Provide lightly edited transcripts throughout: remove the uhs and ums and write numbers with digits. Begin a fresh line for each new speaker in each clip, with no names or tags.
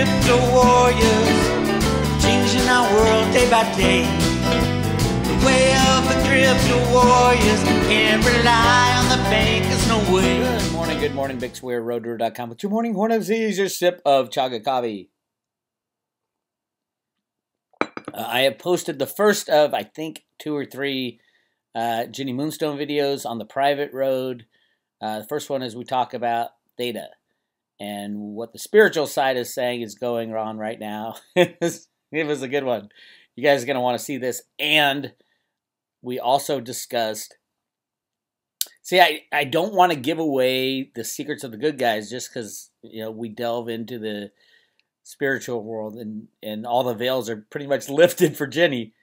crypto warriors, changing our world day by day. The way of the crypto warriors, can't rely on the bankers, no way.
Good morning, Bix Weir, roadrunner.com. With your morning horn of Z's, your sip of chaga coffee. I have posted the first of, I think, 2 or 3 Ginny Moonstone videos on the private road. The first one is we talk about theta and what the spiritual side is saying is going on right now. It was a good one. You guys are going to want to see this. And we also discussed, see, I don't want to give away the secrets of the good guys just because, you know, we delve into the spiritual world and all the veils are pretty much lifted for Ginny.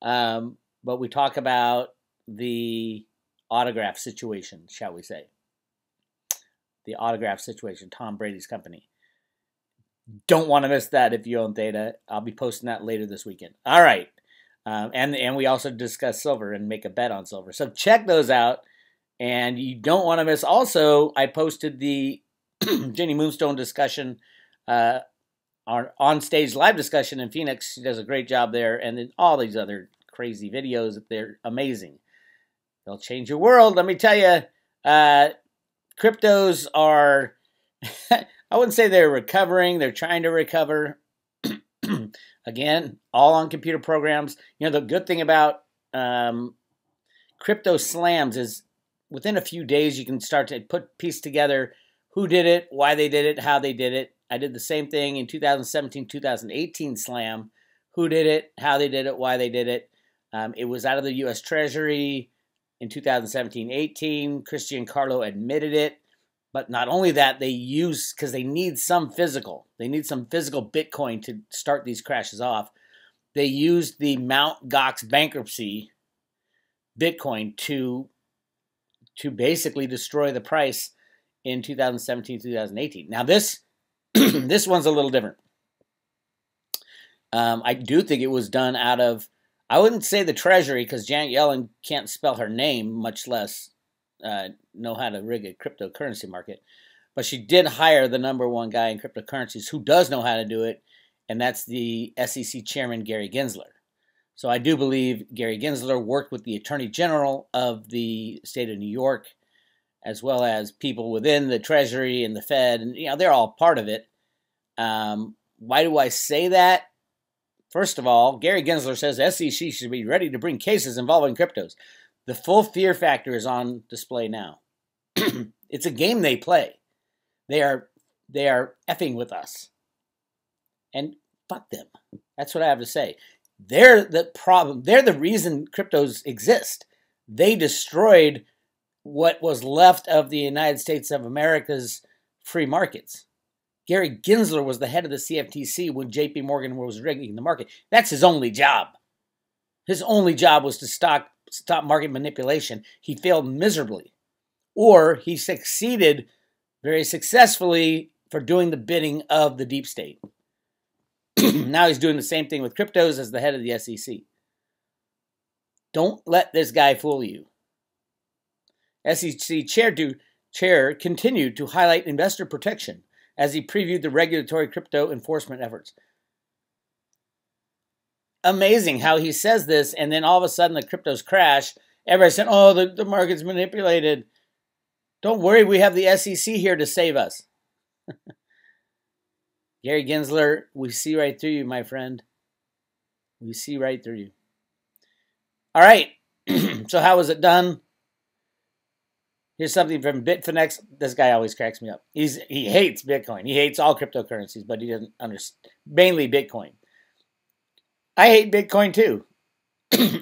But we talk about the autograph situation, shall we say. The autograph situation, Tom Brady's company. Don't want to miss that if you own Theta. I'll be posting that later this weekend. All right. And we also discuss silver and make a bet on silver. So check those out. And you don't want to miss. Also, I posted the Ginny Moonstone discussion, our on-stage live discussion in Phoenix. She does a great job there. And then all these other crazy videos. They're amazing. They'll change your world. Let me tell you, cryptos are, I wouldn't say they're recovering. They're trying to recover. Again, all on computer programs. You know, the good thing about crypto slams is within a few days you can start to piece together who did it, why they did it, how they did it. I did the same thing in 2017, 2018 slam. Who did it, how they did it, why they did it. It was out of the U.S. Treasury in 2017-18. Christian Carlo admitted it. But not only that, they use, because they need some physical. They need some physical Bitcoin to start these crashes off. They used the Mt. Gox bankruptcy Bitcoin to basically destroy the price in 2017, 2018. Now this, this one's a little different. I do think it was done out of, I wouldn't say the Treasury, because Janet Yellen can't spell her name, much less know how to rig a cryptocurrency market. But she did hire the #1 guy in cryptocurrencies who does know how to do it, and that's the SEC chairman, Gary Gensler. So I do believe Gary Gensler worked with the Attorney General of the state of New York, as well as people within the Treasury and the Fed, and you know they're all part of it. Why do I say that? First of all, Gary Gensler says SEC should be ready to bring cases involving cryptos. The full fear factor is on display now. It's a game they play. They are effing with us. And fuck them. That's what I have to say. They're the problem. They're the reason cryptos exist. They destroyed what was left of the United States of America's free markets. Gary Gensler was the head of the CFTC when JP Morgan was rigging the market. That's his only job. His only job was to stop market manipulation. He failed miserably. Or he succeeded very successfully for doing the bidding of the deep state. Now he's doing the same thing with cryptos as the head of the SEC. Don't let this guy fool you. SEC chair continued to highlight investor protection as he previewed the regulatory crypto enforcement efforts. Amazing how he says this, and then all of a sudden the cryptos crash. Everybody said, oh, the market's manipulated. Don't worry, we have the SEC here to save us. Gary Gensler, we see right through you, my friend. We see right through you. All right, so how was it done? Here's something from Bitfinex. This guy always cracks me up. He hates Bitcoin. He hates all cryptocurrencies, but he doesn't understand. Mainly Bitcoin. I hate Bitcoin too.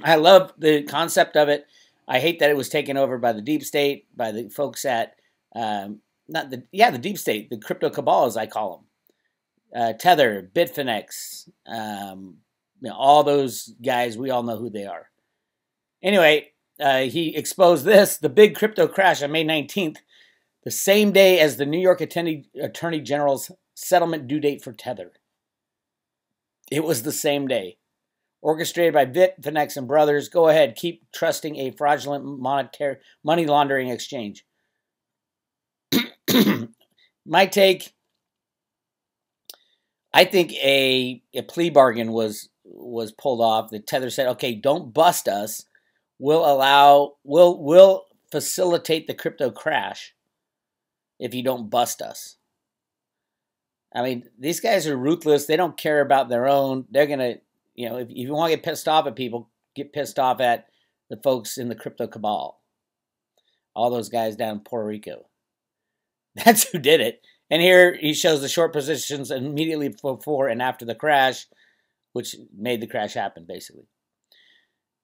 I love the concept of it. I hate that it was taken over by the deep state, by the folks at, the deep state, the crypto cabal, as I call them. Tether, Bitfinex, all those guys, we all know who they are. Anyway, he exposed this, the big crypto crash on May 19th, the same day as the New York Attorney General's settlement due date for Tether. It was the same day. Orchestrated by Bitfinex and Brothers. Go ahead, keep trusting a fraudulent money laundering exchange. My take, I think a plea bargain was pulled off. The Tether said, "Okay, don't bust us. We'll facilitate the crypto crash if you don't bust us." I mean, these guys are ruthless. They don't care about their own. They're gonna, if you want to get pissed off at people, get pissed off at the folks in the crypto cabal. All those guys down in Puerto Rico. That's who did it. And here he shows the short positions immediately before and after the crash, which made the crash happen, basically.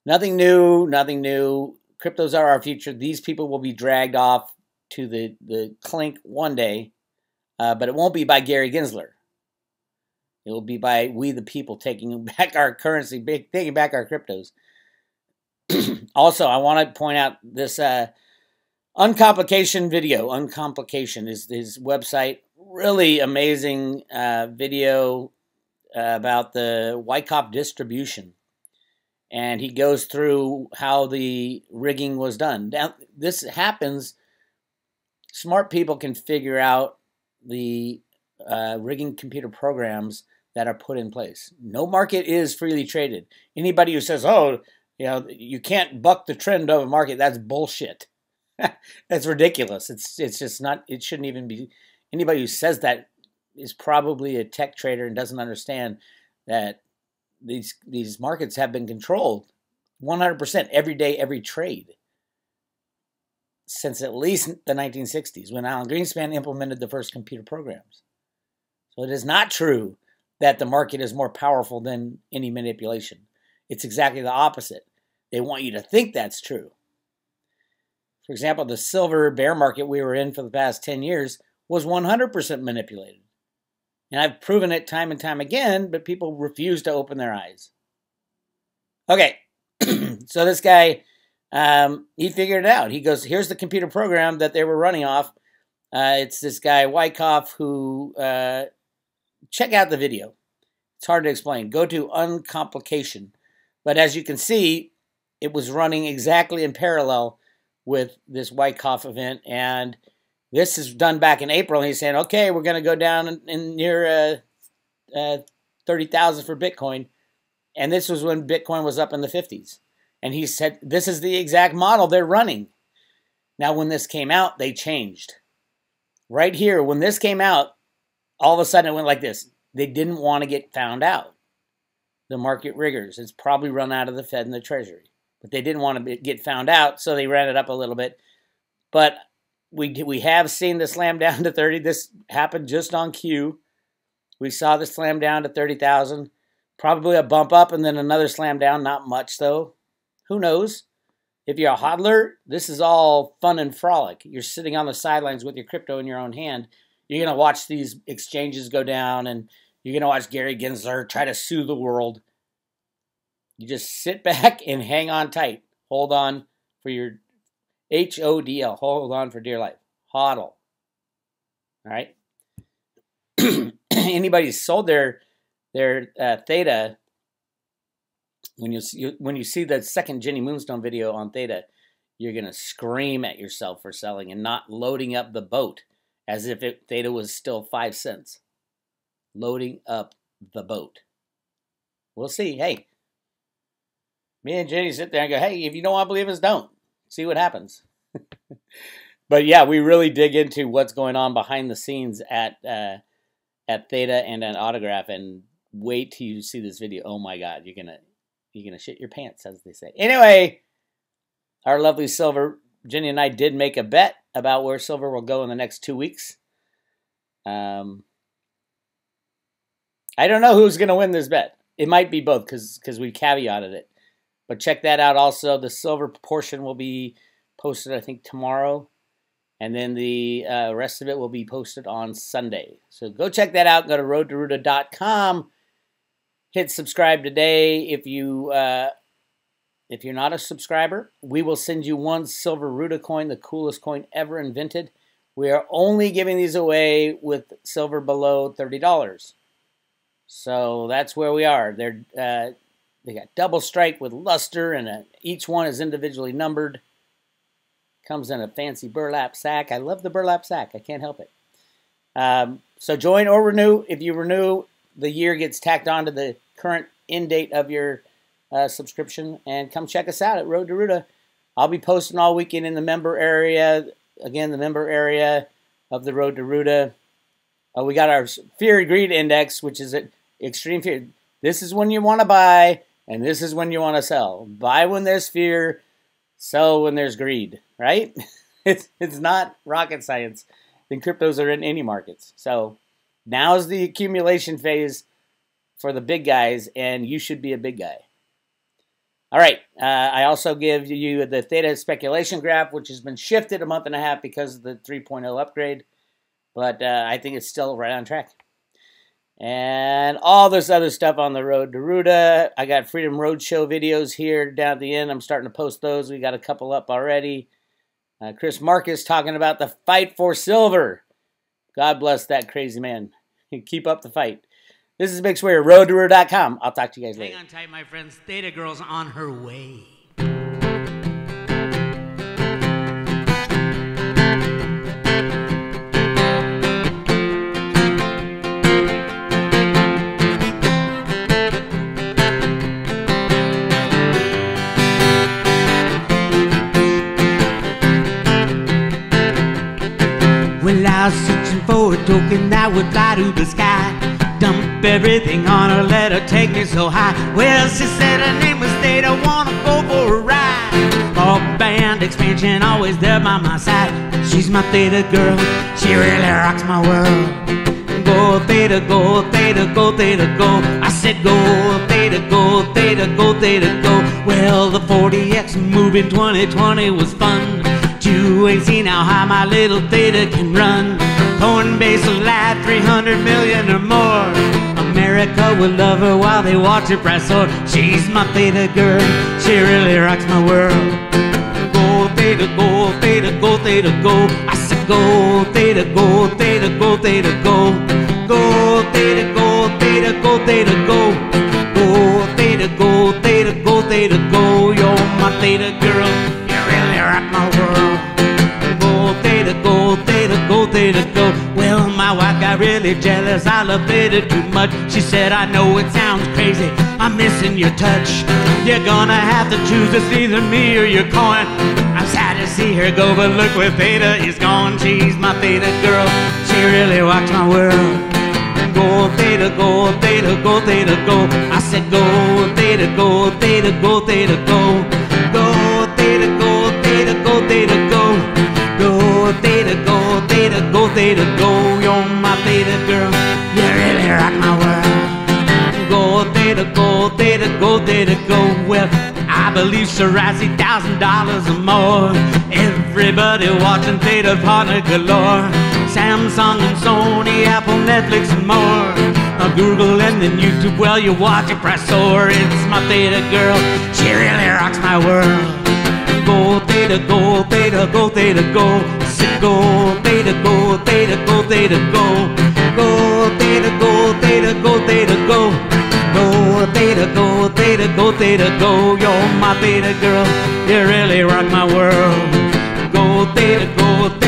Nothing new, nothing new. Cryptos are our future. These people will be dragged off to the clink one day, but it won't be by Gary Gensler. It will be by we the people taking back our currency, taking back our cryptos. Also, I want to point out this Uncomplication video. Uncomplication is his website. Really amazing video about the Wyckoff distribution. And he goes through how the rigging was done. Now, this happens. Smart people can figure out the rigging computer programs that are put in place. No market is freely traded. Anybody who says, oh, you can't buck the trend of a market, that's bullshit. That's ridiculous. It's just not, it shouldn't even be. Anybody who says that is probably a tech trader and doesn't understand that these markets have been controlled 100% every day, every trade since at least the 1960s when Alan Greenspan implemented the first computer programs. So it is not true that the market is more powerful than any manipulation. It's exactly the opposite. They want you to think that's true. For example, the silver bear market we were in for the past 10 years was 100% manipulated. And I've proven it time and time again, but people refuse to open their eyes. Okay, so this guy, he figured it out. He goes, here's the computer program that they were running off. It's this guy, Wyckoff, who, check out the video. It's hard to explain. Go to Uncomplication. But as you can see, it was running exactly in parallel with this Wyckoff event, and this is done back in April. And he's saying, okay, we're going to go down in near 30,000 for Bitcoin. And this was when Bitcoin was up in the 50s. And he said, this is the exact model they're running. Now, when this came out, they changed. Right here, when this came out, all of a sudden it went like this. They didn't want to get found out. The market riggers. It's probably run out of the Fed and the Treasury. But they didn't want to get found out, so they ran it up a little bit. But we have seen the slam down to 30. This happened just on cue. We saw the slam down to 30,000. Probably a bump up and then another slam down. Not much, though. Who knows? If you're a hodler, this is all fun and frolic. You're sitting on the sidelines with your crypto in your own hand. You're going to watch these exchanges go down, and you're going to watch Gary Gensler try to sue the world. You just sit back and hang on tight. Hold on for your HODL. Hold on for dear life. HODL. All right. Anybody who sold their Theta, when you see the second Jenny Moonstone video on Theta, you're gonna scream at yourself for selling and not loading up the boat as if Theta was still 5 cents. Loading up the boat. We'll see. Hey. Me and Jenny sit there and go, hey, if you don't want to believe us, don't. See what happens. But yeah, we really dig into what's going on behind the scenes at Theta and at Autograph, and wait till you see this video. Oh my God, you're gonna shit your pants, as they say. Anyway, our lovely silver, Jenny and I did make a bet about where silver will go in the next 2 weeks. I don't know who's gonna win this bet. It might be both because we caveated it. But check that out also. The silver portion will be posted, I think, tomorrow. And then the rest of it will be posted on Sunday. So go check that out. Go to roadtoruta.com. Hit subscribe today. If you're not a subscriber, we will send you one silver Ruta coin, the coolest coin ever invented. We are only giving these away with silver below $30. So that's where we are. They got double strike with luster, and each one is individually numbered. Comes in a fancy burlap sack. I love the burlap sack. I can't help it. So join or renew. If you renew, the year gets tacked on to the current end date of your subscription. And come check us out at Road to Ruta. I'll be posting all weekend in the member area. Again, the member area of the Road to Ruta. We got our Fear and Greed Index, which is at extreme fear. This is when you want to buy, and this is when you want to sell. Buy when there's fear, sell when there's greed, right? It's not rocket science. The cryptos are in any markets. So now's the accumulation phase for the big guys, and you should be a big guy. All right, I also give you the theta speculation graph, which has been shifted a month and a half because of the 3.0 upgrade. But I think it's still right on track. And all this other stuff on the Road to Ruta. I got Freedom Roadshow videos here down at the end. I'm starting to post those. We got a couple up already. Chris Marcus talking about the fight for silver. God bless that crazy man. Keep up the fight. This is Bix Weir, roadtoruta.com. I'll talk to you guys later.
Hang on tight, my friends. Theta Girl's on her way. Well, I was searching for a token that would fly to the sky. Dump everything on her, let her take me so high. Well, she said her name was Theta, wanna go for a ride. All band expansion, always there by my side. She's my Theta girl, she really rocks my world. Go Theta, go Theta, go Theta, go. I said go Theta, go Theta, go Theta, go. Well, the 40X move in 2020 was fun. You ain't seen how high my little Theta can run. Coinbase alive, 300 million or more. America will love her while they watch her price soar. She's my Theta girl, she really rocks my world. Go Theta, go Theta, go Theta, go. I said go Theta, go Theta, go Theta, go. Go Theta, go Theta, go Theta, go. Go Theta, go Theta, go Theta, go. You're my Theta girl, you really rock my world. Go Theta, go Theta, go Theta, go. Well, my wife got really jealous, I love Theta too much. She said, I know it sounds crazy, I'm missing your touch. You're gonna have to choose, it's either me or your coin. I'm sad to see her go, but look where Theta is gone. She's my Theta girl, she really rocks my world. Go Theta, go Theta, go Theta, go. I said go Theta, go Theta, go Theta, go. Go Theta, go Theta, go Theta, go. Go Theta, go Theta, go Theta, go. You're my Theta girl, you really rock my world. Go Theta, go Theta, go Theta, go. Well, I believe she'll rise $1,000 or more. Everybody watching Theta partner galore. Samsung and Sony, Apple, Netflix and more. Google and then YouTube, well, you watch it press soar. It's my Theta girl, she really rocks my world. Go Theta, go Theta, go Theta, go. Sit go Theta, go Theta, go Theta, go. Go Theta, go Theta, go Theta, go. Go Theta, go Theta, go Theta, go. You're my Theta girl, you really rock my world. Go Theta, go Theta.